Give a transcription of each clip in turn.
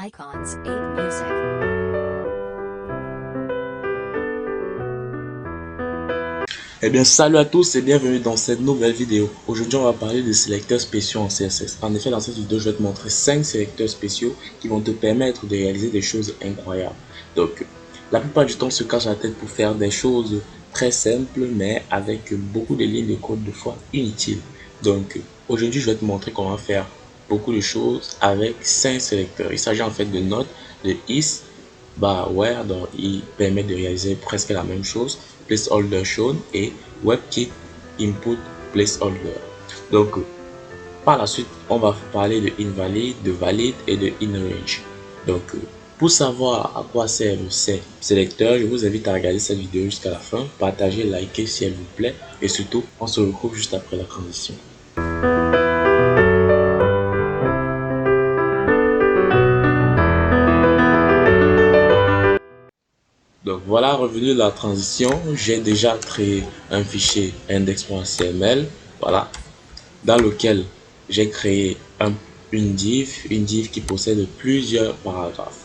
Icons 8 Music. Eh bien, salut à tous et bienvenue dans cette nouvelle vidéo. Aujourd'hui, on va parler des sélecteurs spéciaux en CSS. En effet, dans cette vidéo, je vais te montrer 5 sélecteurs spéciaux qui vont te permettre de réaliser des choses incroyables. Donc, la plupart du temps, on se cache la tête pour faire des choses très simples, mais avec beaucoup de lignes de code de fois inutiles. Donc, aujourd'hui, je vais te montrer comment faire beaucoup de choses avec 5 sélecteurs. Il s'agit en fait de notes, de is, where, donc il permet de réaliser presque la même chose, placeholder shown et WebKit input placeholder. Donc par la suite on va parler de invalid, de valid et de inRange. Donc pour savoir à quoi sert le sélecteur, je vous invite à regarder cette vidéo jusqu'à la fin, partager, liker si elle vous plaît et surtout on se retrouve juste après la transition. Donc voilà, revenu de la transition, j'ai déjà créé un fichier index.html, voilà, dans lequel j'ai créé une div qui possède plusieurs paragraphes.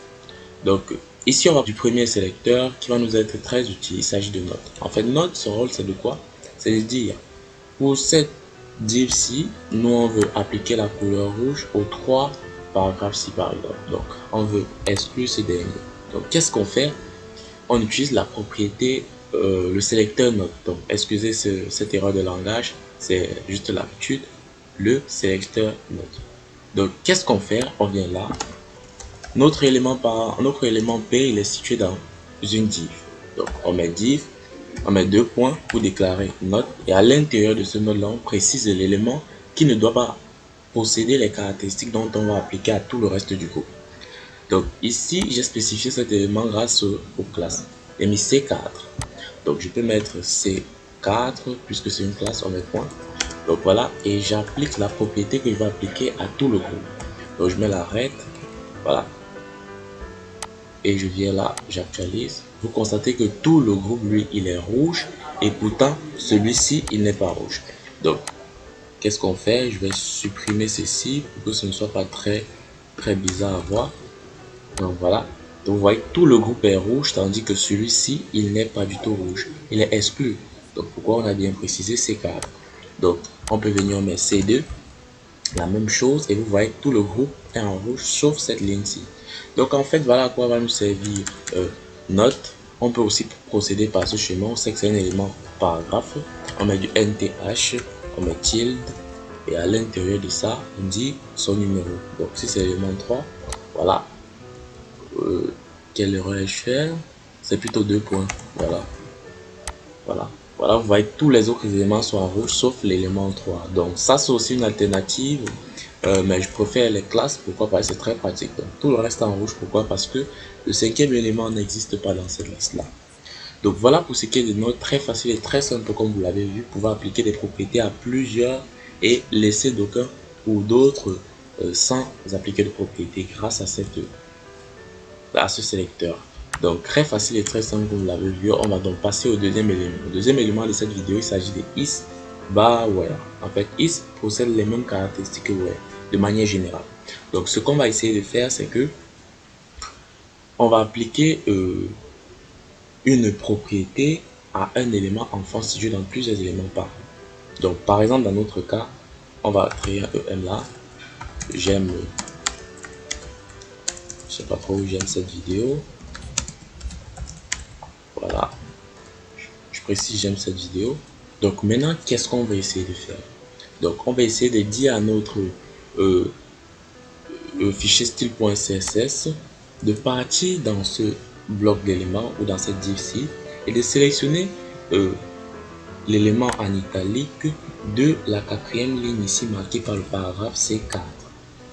Donc ici on va du premier sélecteur qui va nous être très utile, il s'agit de note. En fait, note, son rôle c'est de quoi? C'est de dire, pour cette div-ci, nous on veut appliquer la couleur rouge aux 3 paragraphes-ci par exemple. Donc on veut exclure ces derniers. Donc qu'est-ce qu'on fait? On utilise la propriété, le sélecteur note. Donc, excusez cette erreur de langage, c'est juste l'habitude, le sélecteur note. Donc, qu'est-ce qu'on fait? On vient là. Notre élément P, il est situé dans une div. Donc, on met div, on met 2 points pour déclarer note. Et à l'intérieur de ce note-là, on précise l'élément qui ne doit pas posséder les caractéristiques dont on va appliquer à tout le reste du groupe. Donc ici, j'ai spécifié cet élément grâce aux classes. J'ai mis C4. Donc je peux mettre C4, puisque c'est une classe, on met point. Donc voilà, et j'applique la propriété que je vais appliquer à tout le groupe. Donc je mets l'arrête, voilà. Et je viens là, j'actualise. Vous constatez que tout le groupe, lui, il est rouge. Et pourtant, celui-ci, il n'est pas rouge. Donc, qu'est-ce qu'on fait? Je vais supprimer ceci pour que ce ne soit pas très bizarre à voir. Donc voilà, donc vous voyez que tout le groupe est rouge, tandis que celui-ci, il n'est pas du tout rouge, il est exclu. Donc pourquoi on a bien précisé C4? Donc on peut venir mettre C2, la même chose, et vous voyez que tout le groupe est en rouge, sauf cette ligne-ci. Donc en fait, voilà à quoi va nous servir note. On peut aussi procéder par ce schéma, on sait que c'est un élément paragraphe, on met du NTH, on met tilde, et à l'intérieur de ça, on dit son numéro. Donc si c'est l'élément 3, voilà. Quelle erreur ai-je fait? C'est plutôt 2 points. Voilà, vous voyez que tous les autres éléments sont en rouge sauf l'élément 3. Donc ça c'est aussi une alternative, mais je préfère les classes. Pourquoi? Parce que c'est très pratique. Donc tout le reste en rouge. Pourquoi? Parce que le 5e élément n'existe pas dans cette liste là. Donc voilà pour ce qui est des notes, très facile et très simple comme vous l'avez vu. Pouvoir appliquer des propriétés à plusieurs et laisser d'aucun ou d'autres sans appliquer de propriétés grâce à ce sélecteur. Donc très facile et très simple comme vous l'avez vu. On va donc passer au deuxième élément. Le deuxième élément de cette vidéo, il s'agit de is where. En fait, is possède les mêmes caractéristiques que where de manière générale. Donc ce qu'on va essayer de faire, c'est que on va appliquer une propriété à un élément enfant situé dans plusieurs éléments par. Donc par exemple dans notre cas, on va créer un EM là. J'aime, je sais pas trop où j'aime cette vidéo. Voilà, je précise, j'aime cette vidéo. Donc maintenant, qu'est-ce qu'on va essayer de faire? Donc on va essayer de dire à notre fichier style.css de partir dans ce bloc d'éléments ou dans cette div-ci et de sélectionner l'élément en italique de la 4e ligne ici marquée par le paragraphe C4.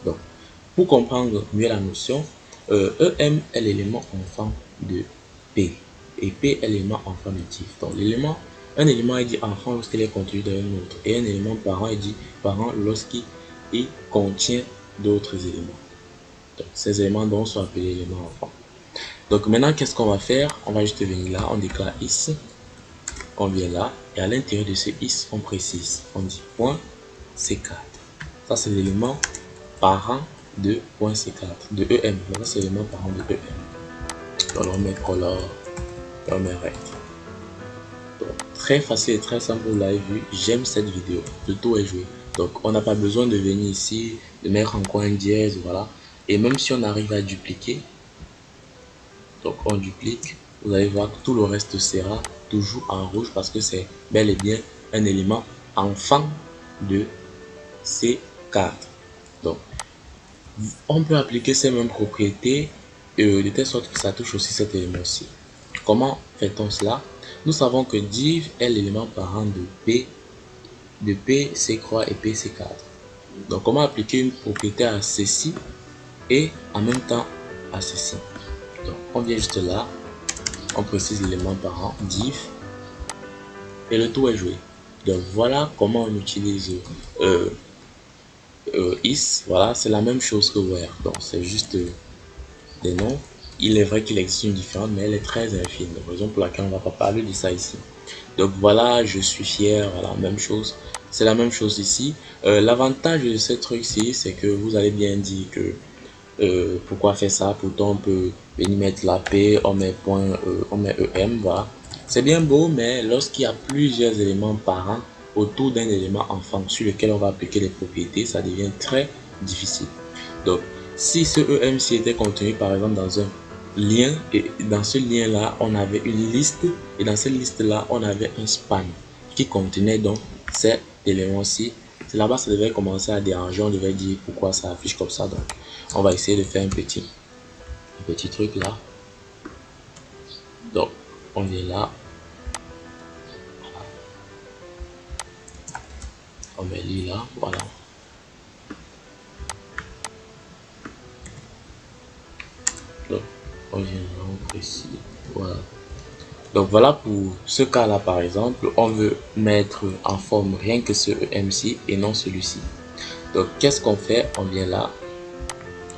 Donc pour comprendre mieux la notion, EM est l'élément enfant de P et P est l'élément enfant de div. Donc un élément est dit enfant lorsqu'il est contenu dans un autre et un élément parent est dit parent lorsqu'il contient d'autres éléments. Donc ces éléments donc sont appelés éléments enfants. Donc maintenant qu'est-ce qu'on va faire? On va juste venir là, on déclare is, on vient là et à l'intérieur de ce is on précise, on dit point C4. Ça c'est l'élément parent de .c4, de EM. Voilà, c'est l'élément parent de EM. Donc on met color, on met rect. Donc, très facile et très simple, vous l'avez vu. J'aime cette vidéo. Le tout est joué. Donc on n'a pas besoin de venir ici, de mettre encore un dièse, voilà. Et même si on arrive à dupliquer, donc on duplique, vous allez voir que tout le reste sera toujours en rouge parce que c'est bel et bien un élément enfant de C4. Donc on peut appliquer ces mêmes propriétés de telle sorte que ça touche aussi cet élément-ci. Comment fait-on cela? Nous savons que div est l'élément parent de P, C croix et P, C4. Donc comment appliquer une propriété à ceci et en même temps à ceci? Donc on vient juste là, on précise l'élément parent div et le tout est joué. Donc voilà comment on utilise is. Voilà, c'est la même chose que where. Donc c'est juste des noms. Il est vrai qu'il existe une différence, mais elle est très infime. Donc, raison pour laquelle on ne va pas parler de ça ici. Donc voilà, je suis fier. Voilà, même chose. C'est la même chose ici. L'avantage de ce truc-ci, c'est que vous allez bien dire que pourquoi faire ça. Pourtant, on peut venir mettre la P, on met point, on met EM. Voilà. C'est bien beau, mais lorsqu'il y a plusieurs éléments parents autour d'un élément enfant sur lequel on va appliquer les propriétés, ça devient très difficile. Donc, si ce EMC était contenu par exemple dans un lien et dans ce lien là on avait une liste et dans cette liste là on avait un span qui contenait donc cet élément-ci, c'est là-bas ça devait commencer à déranger, on devait dire pourquoi ça affiche comme ça. Donc on va essayer de faire un petit truc là. Donc on vient là, on met lui là, voilà. Donc on vient là, on précise, voilà. Donc voilà pour ce cas là par exemple, on veut mettre en forme rien que ce EMC et non celui-ci. Donc qu'est-ce qu'on fait? On vient là,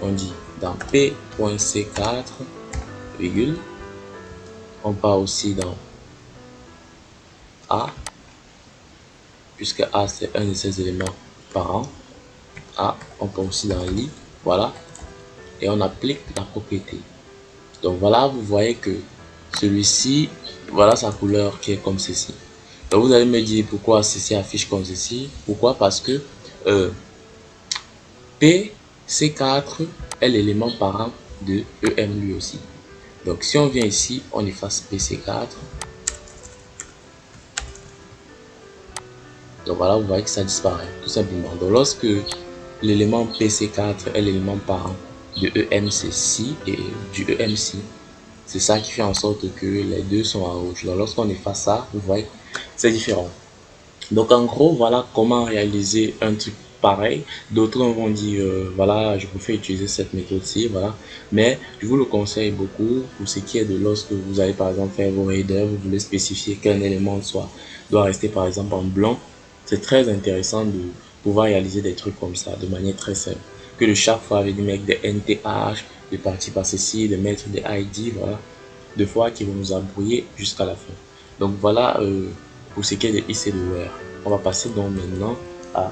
on dit dans P.C4, virgule, on part aussi dans A, puisque A c'est un de ces éléments parents. A, on part aussi dans l'I, voilà, et on applique la propriété. Donc voilà, vous voyez que celui-ci, voilà sa couleur qui est comme ceci. Donc vous allez me dire pourquoi ceci affiche comme ceci. Pourquoi? Parce que PC4 est l'élément parent de EM lui aussi. Donc si on vient ici, on efface PC4. Donc voilà, vous voyez que ça disparaît tout simplement. Donc lorsque l'élément PC4 est l'élément parent de EMC et du EMC, c'est ça qui fait en sorte que les deux sont en rouge. Donc lorsqu'on efface ça, vous voyez, c'est différent. Donc en gros, voilà comment réaliser un truc pareil. D'autres vont dire, voilà, je préfère utiliser cette méthode-ci, voilà. Mais je vous le conseille beaucoup pour ce qui est de lorsque vous allez par exemple faire vos headers, vous voulez spécifier qu'un élément doit rester par exemple en blanc. C'est très intéressant de pouvoir réaliser des trucs comme ça de manière très simple. Que de chaque fois venir mettre des NTH, de partir par ceci, de mettre des ID, voilà. De fois qui vont nous embrouiller jusqu'à la fin. Donc voilà pour ce qui est de is et de where. On va passer donc maintenant à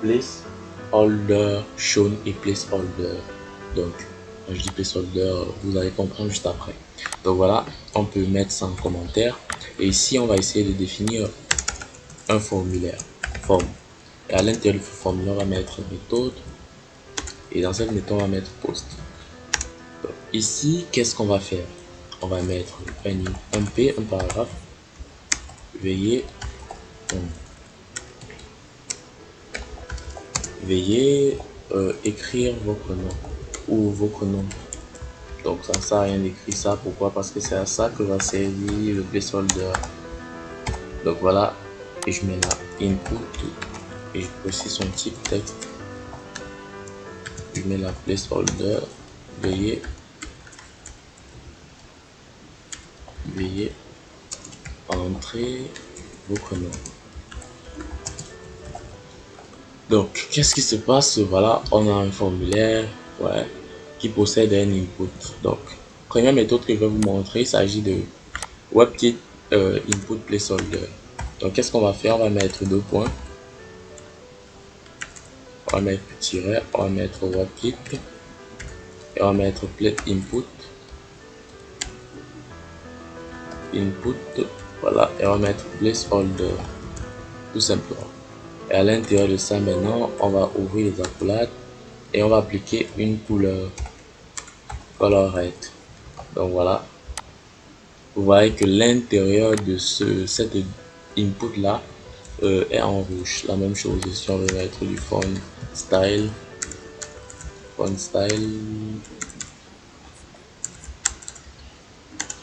placeholder, shown et placeholder. Donc quand je dis placeholder, vous allez comprendre juste après. Donc voilà, on peut mettre ça en commentaire. Et ici, on va essayer de définir un formulaire. Forme. Et à l'intérieur du formulaire, on va mettre méthode. Et dans cette méthode, on va mettre post. Donc, ici, qu'est-ce qu'on va faire? On va mettre un P, un paragraphe. Veuillez écrire votre nom ou votre nom. Donc ça ne sert à rien d'écrire ça. Pourquoi? Parce que c'est à ça que va servir le placeholder. Donc voilà, et je mets là input et je précise son type texte. Je mets la placeholder. Veuillez entrer votre nom. Donc qu'est-ce qui se passe? Voilà, on a un formulaire, ouais, qui possède un input. Donc première méthode que je vais vous montrer, il s'agit de WebKit input placeholder. Donc qu'est-ce qu'on va faire? On va mettre deux points, on va mettre tiret, on va mettre webkit et on va mettre plate input, voilà, et on va mettre placeholder tout simplement. Et à l'intérieur de ça, maintenant, on va ouvrir les accolades et on va appliquer une couleur color red. Donc voilà, vous voyez que l'intérieur de cet input là est en rouge. La même chose si on veut mettre du font style,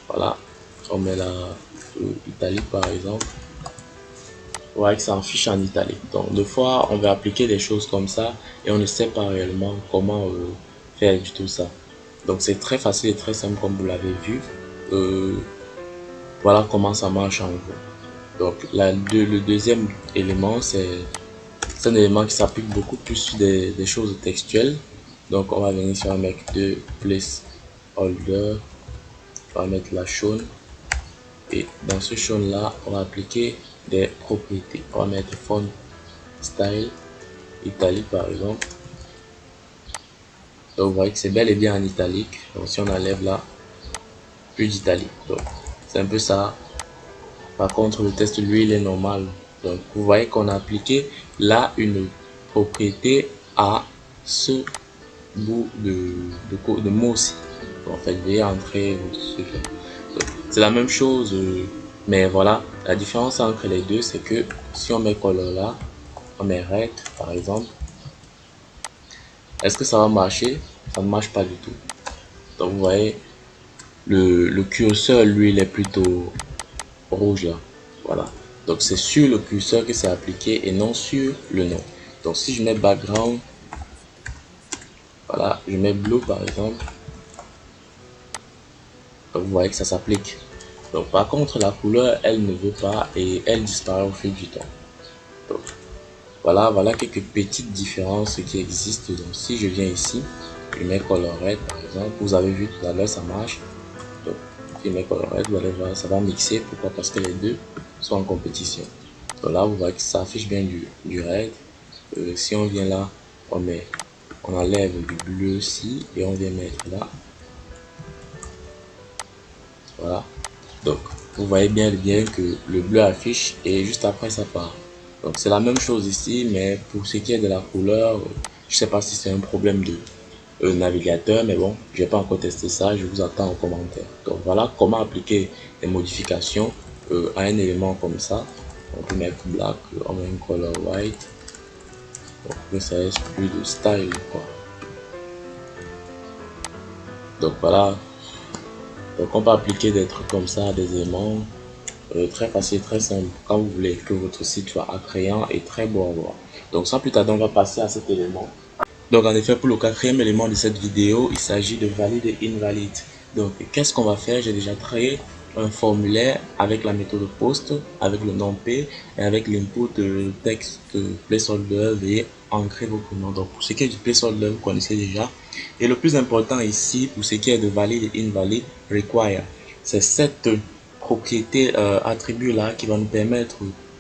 voilà, on met la italique par exemple. Vous voyez que ça en fiche en italique. Donc des fois on veut appliquer des choses comme ça et on ne sait pas réellement comment faire du tout ça. Donc c'est très facile et très simple comme vous l'avez vu. Voilà comment ça marche en gros. Donc le deuxième élément, c'est un élément qui s'applique beaucoup plus sur des choses textuelles. Donc on va venir sur un mec de placeholder, on va mettre la shown et dans ce shown là on va appliquer des propriétés. On va mettre font style italique par exemple. Donc vous voyez que c'est bel et bien en italique. Donc si on enlève là, plus d'italique. Donc c'est un peu ça. Par contre le texte lui il est normal. Donc vous voyez qu'on a appliqué là une propriété à ce bout de mot aussi. En fait, veuillez entrer c'est la même chose, mais voilà, la différence entre les deux, c'est que si on met color là, on met red par exemple, est-ce que ça va marcher? Ça ne marche pas du tout. Donc vous voyez, le curseur lui il est plutôt rouge là, voilà. Donc c'est sur le curseur que c'est appliqué et non sur le nom. Donc si je mets background, voilà, je mets blue par exemple, donc vous voyez que ça s'applique. Donc par contre la couleur elle ne veut pas et elle disparaît au fil du temps. Donc voilà quelques petites différences qui existent. Donc si je viens ici, je mets color red par exemple, vous avez vu tout à l'heure ça marche. Donc je mets color red, vous allez voir ça va mixer. Pourquoi? Parce que les deux sont en compétition. Donc là vous voyez que ça affiche bien du red. Si on vient là, on enlève du bleu ici et on vient mettre là, voilà. Donc vous voyez bien que le bleu affiche et juste après ça part. Donc c'est la même chose ici, mais pour ce qui est de la couleur, je sais pas si c'est un problème de navigateur, mais bon, je n'ai pas encore testé ça, je vous attends en commentaire. Donc voilà comment appliquer des modifications à un élément comme ça. On peut mettre black, on met une color white, donc que ça laisse plus de style quoi. Donc voilà, donc on peut appliquer des trucs comme ça à des éléments. Très facile, très simple, quand vous voulez que votre site soit attrayant et très beau à voir. Donc sans plus tarder, on va passer à cet élément. Donc en effet, pour le quatrième élément de cette vidéo, il s'agit de valide et invalide. Donc qu'est-ce qu'on va faire? J'ai déjà créé un formulaire avec la méthode post, avec le nom P et avec l'input texte placeholder. Veuillez ancrer votre nom. Donc pour ce qui est du placeholder, vous connaissez déjà. Et le plus important ici, pour ce qui est de valide et invalide, require. C'est cette propriété attribut là qui va nous permettre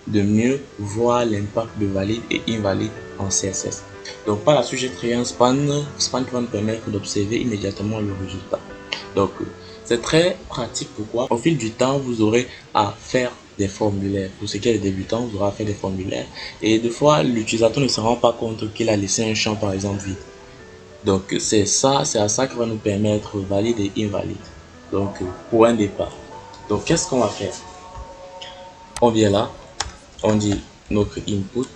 de mieux voir l'impact de valide et invalide en CSS. Donc par la suite, j'ai créé un span qui va nous permettre d'observer immédiatement le résultat. Donc c'est très pratique. Pourquoi? Au fil du temps, vous aurez à faire des formulaires. Pour ce qui est des débutants, vous aurez à faire des formulaires. Et des fois, l'utilisateur ne se rend pas compte qu'il a laissé un champ par exemple vide. Donc c'est à ça qui va nous permettre valide et invalide. Donc pour un départ. Donc qu'est-ce qu'on va faire? On vient là, on dit notre input.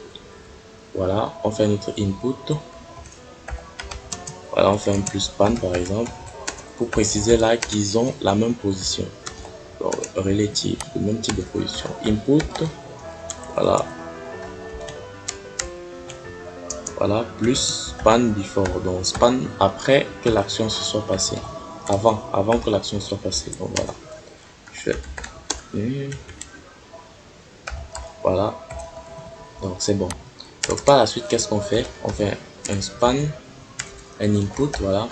Voilà, on fait notre input. Voilà, on fait un plus span par exemple. Pour préciser là qu'ils ont la même position. Donc, relative, le même type de position. Input. Voilà. Voilà, plus span before. Donc span après que l'action se soit passée. Avant que l'action soit passée. Donc voilà. Je fais. Voilà. Donc c'est bon. Donc par la suite, qu'est-ce qu'on fait? On fait un span, un input, voilà.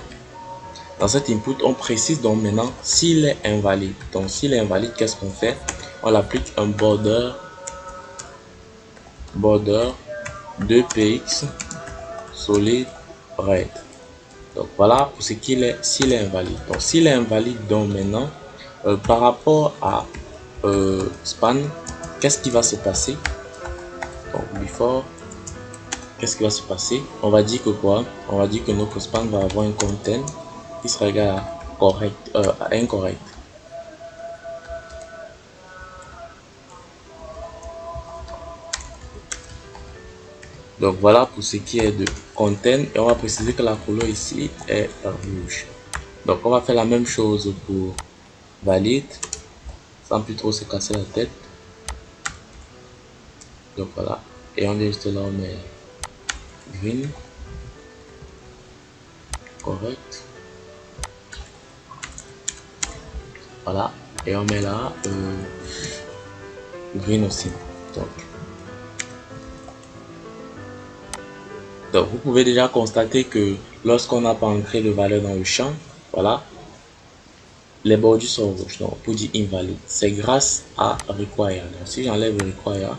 Dans cet input, on précise donc maintenant s'il est invalide. Donc s'il est invalide, qu'est-ce qu'on fait? On applique un border 2px solid red. Donc voilà pour ce qu'il est s'il est invalide. Donc s'il est invalide, donc maintenant par rapport à span, qu'est-ce qui va se passer? Donc before, qu'est-ce qui va se passer? On va dire que quoi? On va dire que notre span va avoir un content qui sera égal à correct, à incorrect. Donc voilà pour ce qui est de content, et on va préciser que la couleur ici est rouge. Donc on va faire la même chose pour valide sans plus trop se casser la tête. Donc voilà, et on vient juste là, on met green, correct, voilà, et on met là green aussi. Donc vous pouvez déjà constater que lorsqu'on n'a pas ancré de valeur dans le champ, voilà, les bordures sont rouges. Donc pour dire invalide, c'est grâce à require. Donc si j'enlève require,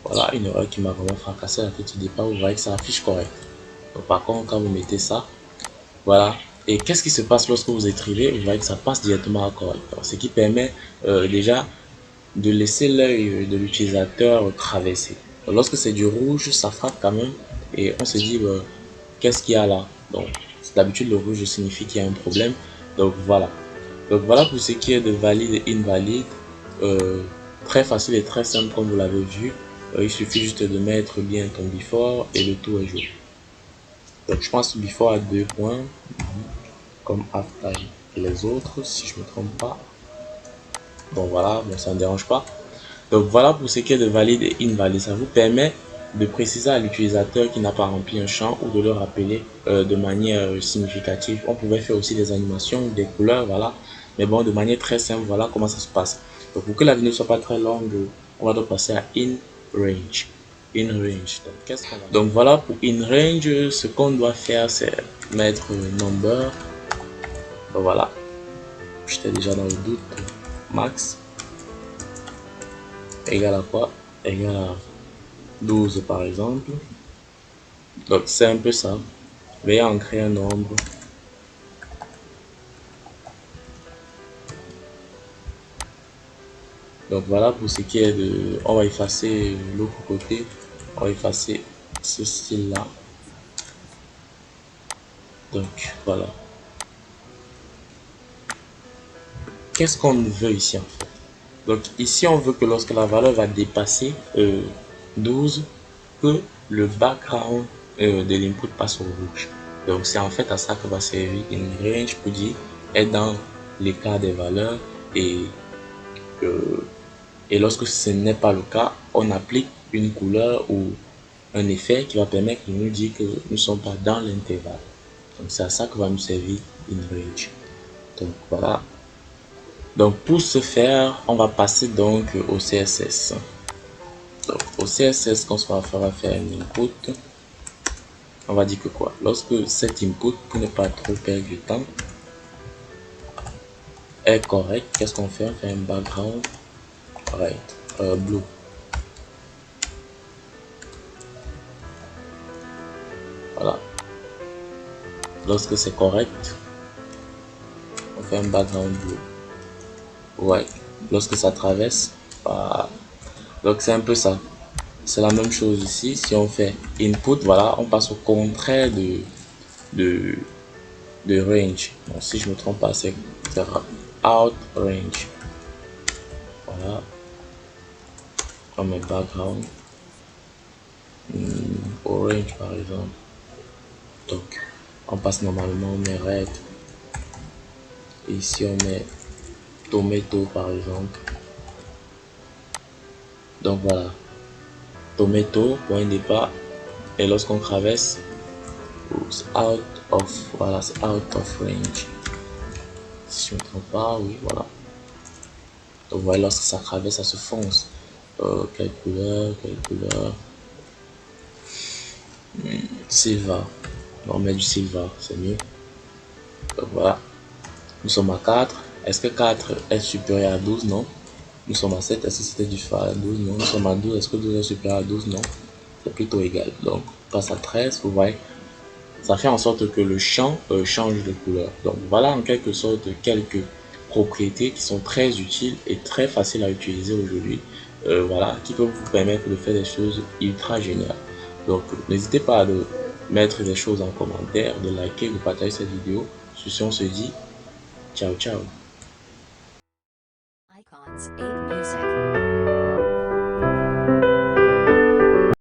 voilà une erreur qui m'a vraiment fracassé la tête au départ. Vous voyez que ça affiche correct. Donc par contre, quand vous mettez ça, voilà. Et qu'est-ce qui se passe lorsque vous écrivez? Vous voyez que ça passe directement à correct. Donc, ce qui permet déjà de laisser l'œil de l'utilisateur traverser. Donc, lorsque c'est du rouge, ça frappe quand même et on se dit qu'est-ce qu'il y a là? Donc d'habitude le rouge signifie qu'il y a un problème. Donc voilà. Donc voilà pour ce qui est de valide et invalide. Très facile et très simple comme vous l'avez vu. Il suffit juste de mettre bien ton before et le tout est joué. Donc je pense que before à 2 points comme after les autres si je me trompe pas. Bon voilà, bon, ça ne dérange pas. Donc voilà pour ce qui est de valide et invalide. Ça vous permet de préciser à l'utilisateur qui n'a pas rempli un champ ou de le rappeler de manière significative. On pouvait faire aussi des animations, des couleurs, voilà. Mais bon, de manière très simple, voilà comment ça se passe. Donc pour que la vidéo ne soit pas très longue, on va donc passer à in range. In range. Donc voilà pour in range, ce qu'on doit faire, c'est mettre number. Donc voilà. J'étais déjà dans le doute. Max égale à quoi? Égale à 12 par exemple. Donc c'est un peu ça. Veuillez ancrer un nombre. Donc voilà pour ce qui est de... On va effacer l'autre côté. On va effacer ce style là. Donc voilà. Qu'est-ce qu'on veut ici en fait? Donc ici on veut que lorsque la valeur va dépasser 12, que le background de l'input passe au rouge. Donc c'est en fait à ça que va servir une range pour dire est dans l'écart des valeurs et lorsque ce n'est pas le cas, on applique une couleur ou un effet qui va permettre de nous dire que nous ne sommes pas dans l'intervalle. Donc c'est à ça que va nous servir une range. Donc voilà. Donc pour ce faire, on va passer donc au CSS. Donc au CSS, qu'on va faire un input. On va dire que quoi? Lorsque cet input, pour ne pas trop perdre du temps, est correct, qu'est-ce qu'on fait? On fait un background blue. Voilà. Lorsque c'est correct, on fait un background blue. Ouais. Lorsque ça traverse, voilà. Donc c'est un peu ça. C'est la même chose ici. Si on fait input, voilà, on passe au contraire de range. Donc si je me trompe pas, c'est out range. Voilà. On met background orange par exemple. Donc on passe normalement, on met red. Et ici on met tomato par exemple. Donc voilà, tomato point de départ, et lorsqu'on traverse, out of, voilà, c'est out of range. Si je ne me trompe pas, oui, voilà. Donc voilà, lorsque ça traverse, ça se fonce. Quelle couleur? Silver. On met du silver, c'est mieux. Donc voilà, nous sommes à 4. Est-ce que 4 est supérieur à 12? Non. Nous sommes à 7. Est-ce que c'était du supérieur à 12? Non. Nous sommes à 12. Est-ce que 12 est supérieur à 12? Non. C'est plutôt égal. Donc quand ça tresse, vous voyez, ça fait en sorte que le champ change de couleur. Donc voilà en quelque sorte quelques propriétés qui sont très utiles et très faciles à utiliser aujourd'hui, voilà, qui peuvent vous permettre de faire des choses ultra géniales. Donc n'hésitez pas à mettre des choses en commentaire, de liker, de partager cette vidéo. Sur ce, on se dit ciao ciao. Icons 8 Music.